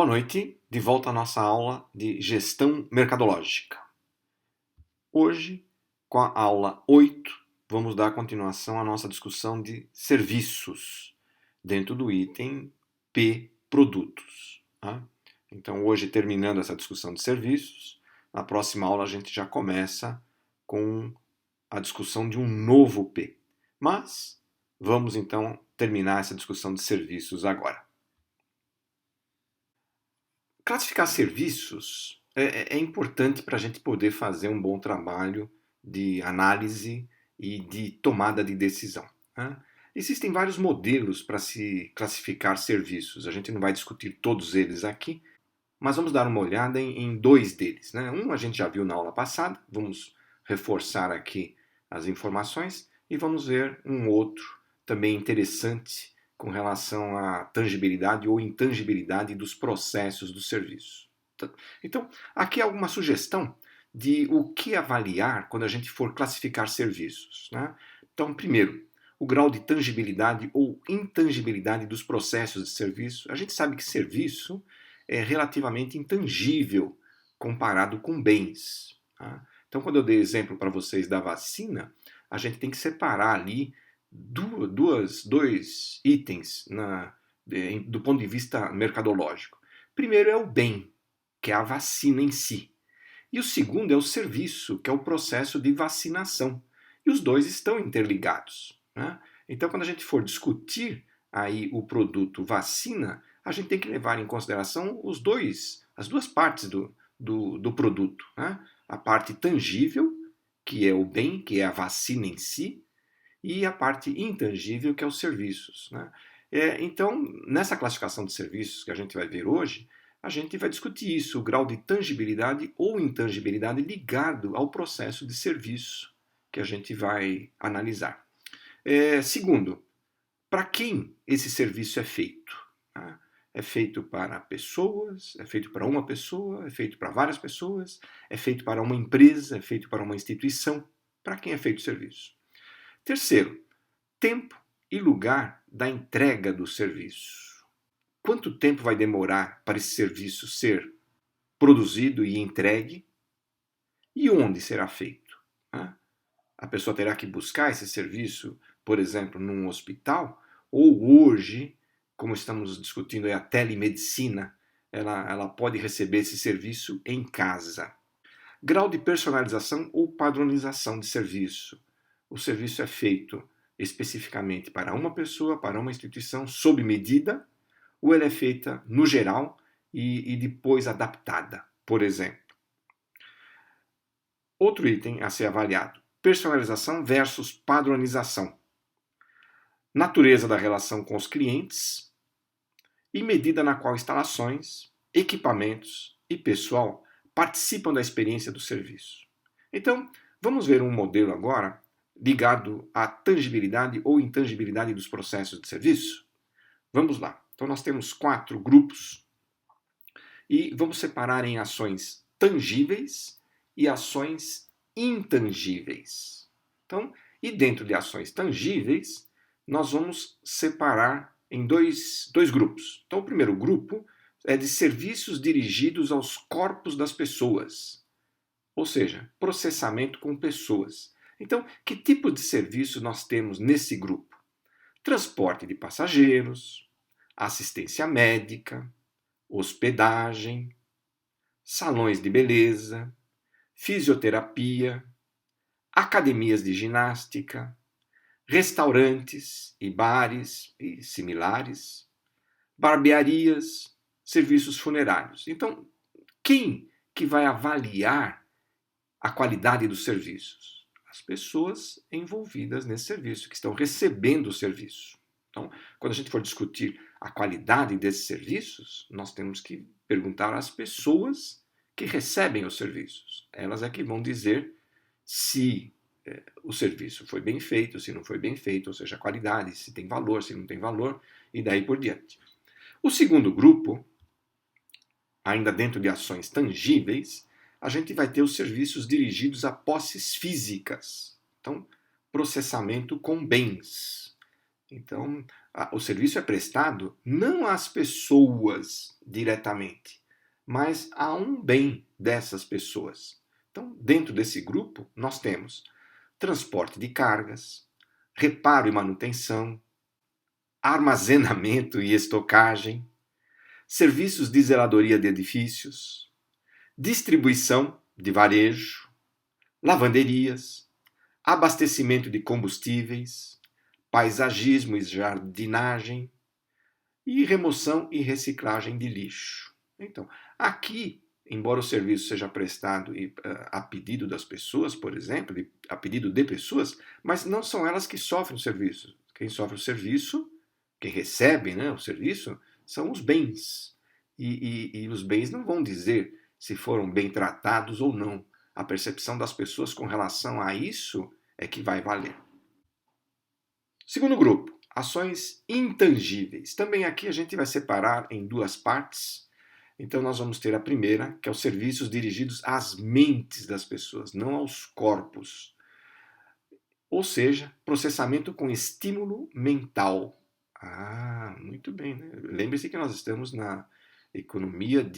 Boa noite, de volta à nossa aula de gestão mercadológica. Hoje, com a aula 8, vamos dar continuação à nossa discussão de serviços, dentro do item P, produtos. Tá? Então, hoje, terminando essa discussão de serviços, na próxima aula a gente já começa com a discussão de um novo P. Mas, vamos então terminar essa discussão de serviços agora. Classificar serviços é importante para a gente poder fazer um bom trabalho de análise e de tomada de decisão. Né? Existem vários modelos para se classificar serviços. A gente não vai discutir todos eles aqui, mas vamos dar uma olhada em dois deles. Né? Um a gente já viu na aula passada, vamos reforçar aqui as informações e vamos ver um outro também interessante com relação à tangibilidade ou intangibilidade dos processos do serviço. Então, aqui há alguma sugestão de o que avaliar quando a gente for classificar serviços. Né? Então, primeiro, o grau de tangibilidade ou intangibilidade dos processos de serviço. A gente sabe que serviço é relativamente intangível comparado com bens. Tá? Então, quando eu dei exemplo para vocês da vacina, a gente tem que separar ali dois itens do ponto de vista mercadológico. Primeiro é o bem, que é a vacina em si. E o segundo é o serviço, que é o processo de vacinação. E os dois estão interligados. Né? Então, quando a gente for discutir aí o produto vacina, a gente tem que levar em consideração as duas partes do produto. Né? A parte tangível, que é o bem, que é a vacina em si, e a parte intangível, que é os serviços. Né? Então, nessa classificação de serviços que a gente vai ver hoje, a gente vai discutir isso, o grau de tangibilidade ou intangibilidade ligado ao processo de serviço que a gente vai analisar. Segundo, para quem esse serviço é feito? Tá? É feito para pessoas, é feito para uma pessoa, é feito para várias pessoas, é feito para uma empresa, é feito para uma instituição. Para quem é feito o serviço? Terceiro, tempo e lugar da entrega do serviço. Quanto tempo vai demorar para esse serviço ser produzido e entregue? E onde será feito? A pessoa terá que buscar esse serviço, por exemplo, num hospital? Ou hoje, como estamos discutindo a telemedicina, ela pode receber esse serviço em casa. Grau de personalização ou padronização de serviço. O serviço é feito especificamente para uma pessoa, para uma instituição, sob medida, ou ele é feita no geral e depois adaptada, por exemplo. Outro item a ser avaliado: personalização versus padronização. Natureza da relação com os clientes e medida na qual instalações, equipamentos e pessoal participam da experiência do serviço. Então, vamos ver um modelo agora ligado à tangibilidade ou intangibilidade dos processos de serviço? Vamos lá. Então, nós temos 4 grupos e vamos separar em ações tangíveis e ações intangíveis. Então, e dentro de ações tangíveis, nós vamos separar em dois grupos. Então, o primeiro grupo é de serviços dirigidos aos corpos das pessoas, ou seja, processamento com pessoas. Então, que tipo de serviço nós temos nesse grupo? Transporte de passageiros, assistência médica, hospedagem, salões de beleza, fisioterapia, academias de ginástica, restaurantes e bares e similares, barbearias, serviços funerários. Então, quem que vai avaliar a qualidade dos serviços? As pessoas envolvidas nesse serviço, que estão recebendo o serviço. Então, quando a gente for discutir a qualidade desses serviços, nós temos que perguntar às pessoas que recebem os serviços. Elas é que vão dizer se o serviço foi bem feito, se não foi bem feito, ou seja, a qualidade, se tem valor, se não tem valor, e daí por diante. O segundo grupo, ainda dentro de ações tangíveis, a gente vai ter os serviços dirigidos a posses físicas. Então, processamento com bens. Então, O serviço é prestado não às pessoas diretamente, mas a um bem dessas pessoas. Então, dentro desse grupo, nós temos transporte de cargas, reparo e manutenção, armazenamento e estocagem, serviços de zeladoria de edifícios, distribuição de varejo, lavanderias, abastecimento de combustíveis, paisagismo e jardinagem e remoção e reciclagem de lixo. Então, aqui, embora o serviço seja prestado a pedido das pessoas, por exemplo, a pedido de pessoas, mas não são elas que sofrem o serviço. Quem sofre o serviço, quem recebe, né, o serviço, são os bens. E os bens não vão dizer se foram bem tratados ou não. A percepção das pessoas com relação a isso é que vai valer. Segundo grupo, ações intangíveis. Também aqui a gente vai separar em duas partes. Então nós vamos ter a primeira, que é os serviços dirigidos às mentes das pessoas, não aos corpos. Ou seja, processamento com estímulo mental. Ah, muito bem, né? Lembre-se que nós estamos na economia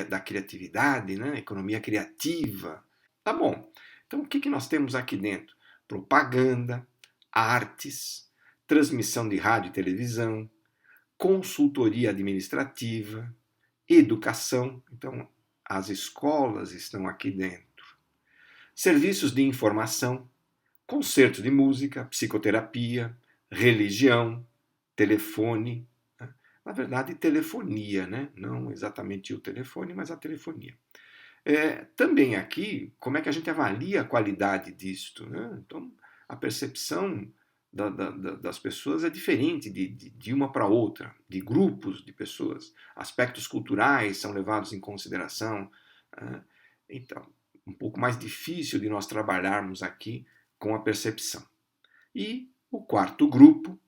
da criatividade, né? Economia criativa. Tá bom. Então o que nós temos aqui dentro? Propaganda, artes, transmissão de rádio e televisão, consultoria administrativa, educação. Então as escolas estão aqui dentro. Serviços de informação, concerto de música, psicoterapia, religião, telefone, né? Na verdade, telefonia, né? Não exatamente o telefone, mas a telefonia. Também aqui, como é que a gente avalia a qualidade disto, né? Então, a percepção das pessoas é diferente de uma para outra, de grupos de pessoas. Aspectos culturais são levados em consideração. Né? Então, um pouco mais difícil de nós trabalharmos aqui com a percepção. E o quarto grupo,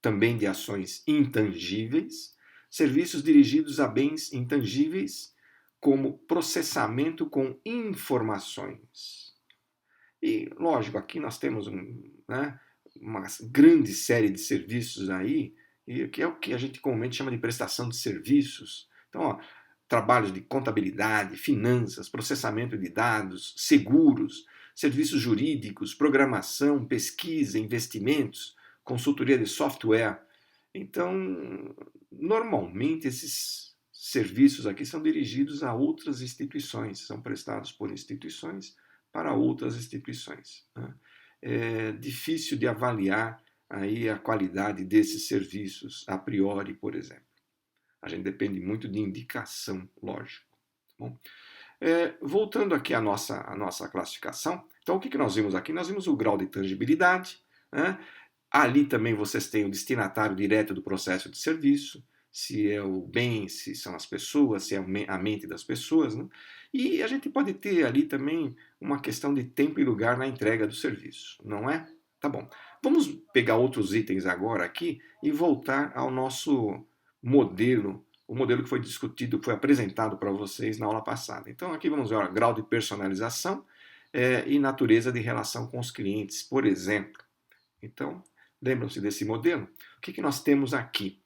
também de ações intangíveis, serviços dirigidos a bens intangíveis, como processamento com informações. E, lógico, aqui nós temos uma grande série de serviços aí, que é o que a gente comumente chama de prestação de serviços. Então, trabalhos de contabilidade, finanças, processamento de dados, seguros, serviços jurídicos, programação, pesquisa, investimentos, consultoria de software. Então, normalmente esses serviços aqui são dirigidos a outras instituições, são prestados por instituições para outras instituições. Né? É difícil de avaliar aí a qualidade desses serviços a priori, por exemplo. A gente depende muito de indicação, lógico. Bom, voltando aqui à nossa classificação, então o que nós vimos aqui? Nós vimos o grau de tangibilidade, né? Ali também vocês têm o destinatário direto do processo de serviço, se é o bem, se são as pessoas, se é a mente das pessoas. Né? E a gente pode ter ali também uma questão de tempo e lugar na entrega do serviço, não é? Tá bom. Vamos pegar outros itens agora aqui e voltar ao nosso modelo, o modelo que foi discutido, que foi apresentado para vocês na aula passada. Então aqui vamos ver grau de personalização e natureza de relação com os clientes, por exemplo. Então, lembram-se desse modelo? O que nós temos aqui?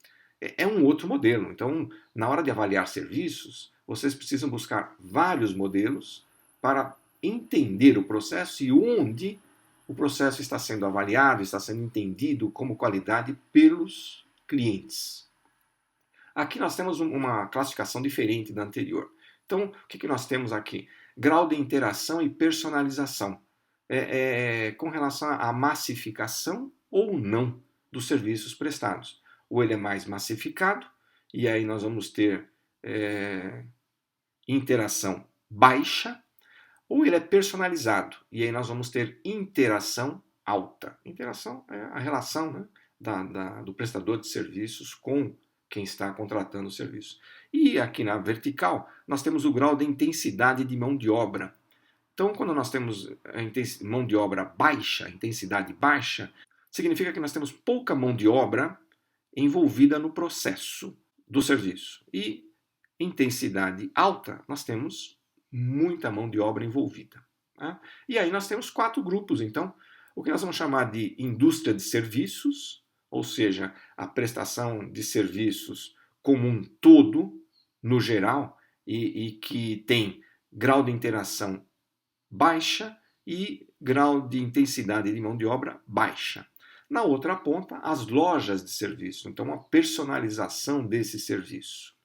É um outro modelo. Então, na hora de avaliar serviços, vocês precisam buscar vários modelos para entender o processo e onde o processo está sendo avaliado, está sendo entendido como qualidade pelos clientes. Aqui nós temos uma classificação diferente da anterior. Então, o que nós temos aqui? Grau de interação e personalização. Com relação à massificação ou não dos serviços prestados. Ou ele é mais massificado, e aí nós vamos ter interação baixa, ou ele é personalizado, e aí nós vamos ter interação alta. Interação é a relação, né, do prestador de serviços com quem está contratando o serviço. E aqui na vertical, nós temos o grau de intensidade de mão de obra. Então, quando nós temos a mão de obra baixa, intensidade baixa, significa que nós temos pouca mão de obra envolvida no processo do serviço. E intensidade alta, nós temos muita mão de obra envolvida. Tá? E aí nós temos 4 grupos, então, o que nós vamos chamar de indústria de serviços, ou seja, a prestação de serviços como um todo, no geral, e que tem grau de interação baixa e grau de intensidade de mão de obra baixa. Na outra ponta, as lojas de serviço, então a personalização desse serviço.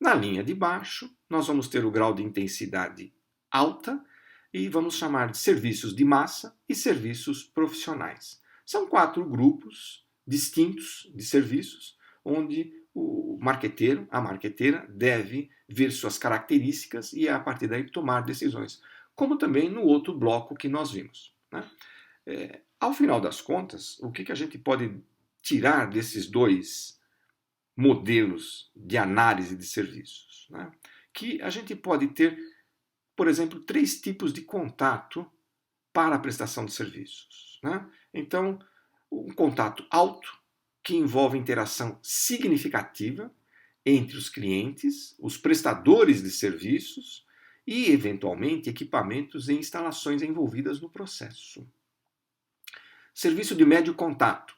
Na linha de baixo, nós vamos ter o grau de intensidade alta e vamos chamar de serviços de massa e serviços profissionais. São 4 grupos distintos de serviços, onde o marqueteiro, a marqueteira, deve ver suas características e, a partir daí, tomar decisões. Como também no outro bloco que nós vimos, né? Ao final das contas, o que a gente pode tirar desses dois modelos de análise de serviços, né? Que a gente pode ter, por exemplo, 3 tipos de contato para a prestação de serviços, né? Então, um contato alto, que envolve interação significativa entre os clientes, os prestadores de serviços e, eventualmente, equipamentos e instalações envolvidas no processo. Serviço de médio contato,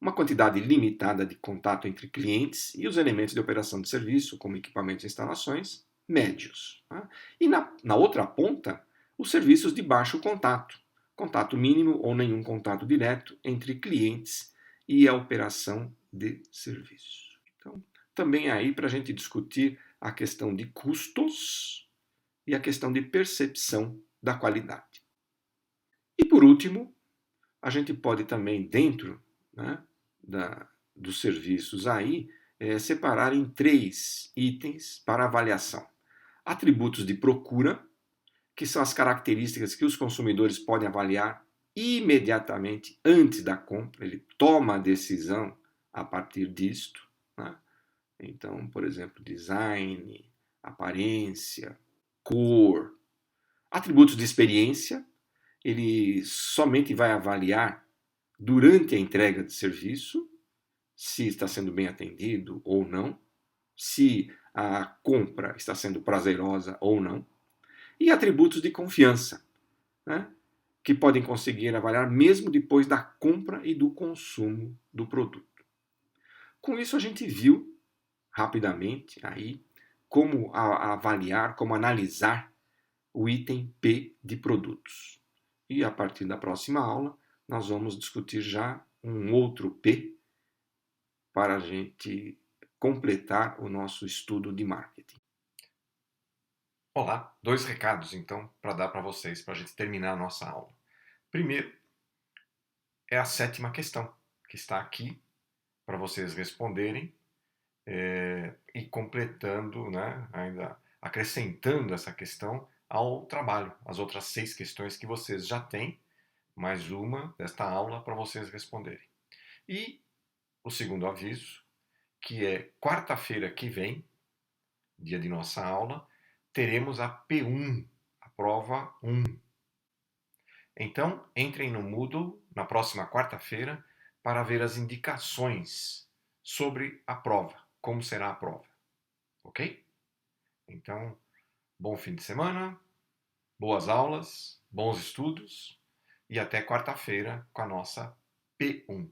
uma quantidade limitada de contato entre clientes e os elementos de operação de serviço, como equipamentos e instalações, médios. Tá? E na outra ponta, os serviços de baixo contato, contato mínimo ou nenhum contato direto entre clientes e a operação de serviço. Então, também aí para a gente discutir a questão de custos e a questão de percepção da qualidade. E por último, a gente pode também, dentro, né, dos serviços aí, separar em 3 itens para avaliação. Atributos de procura, que são as características que os consumidores podem avaliar imediatamente antes da compra. Ele toma a decisão a partir disto, né? Então, por exemplo, design, aparência, cor. Atributos de experiência, ele somente vai avaliar durante a entrega de serviço se está sendo bem atendido ou não, se a compra está sendo prazerosa ou não, e atributos de confiança, né, que podem conseguir avaliar mesmo depois da compra e do consumo do produto. Com isso a gente viu rapidamente aí como avaliar, como analisar o item P de produtos. E a partir da próxima aula nós vamos discutir já um outro P para a gente completar o nosso estudo de marketing. Olá, 2 recados então para dar para vocês, para a gente terminar a nossa aula. Primeiro, é a 7ª questão, que está aqui para vocês responderem e completando, né, ainda acrescentando essa questão ao trabalho, as outras 6 questões que vocês já têm, mais uma desta aula para vocês responderem. E o segundo aviso, que é quarta-feira que vem, dia de nossa aula, teremos a P1, a prova 1. Então, entrem no Moodle na próxima quarta-feira para ver as indicações sobre a prova, como será a prova. Ok? Então, bom fim de semana, boas aulas, bons estudos e até quarta-feira com a nossa P1.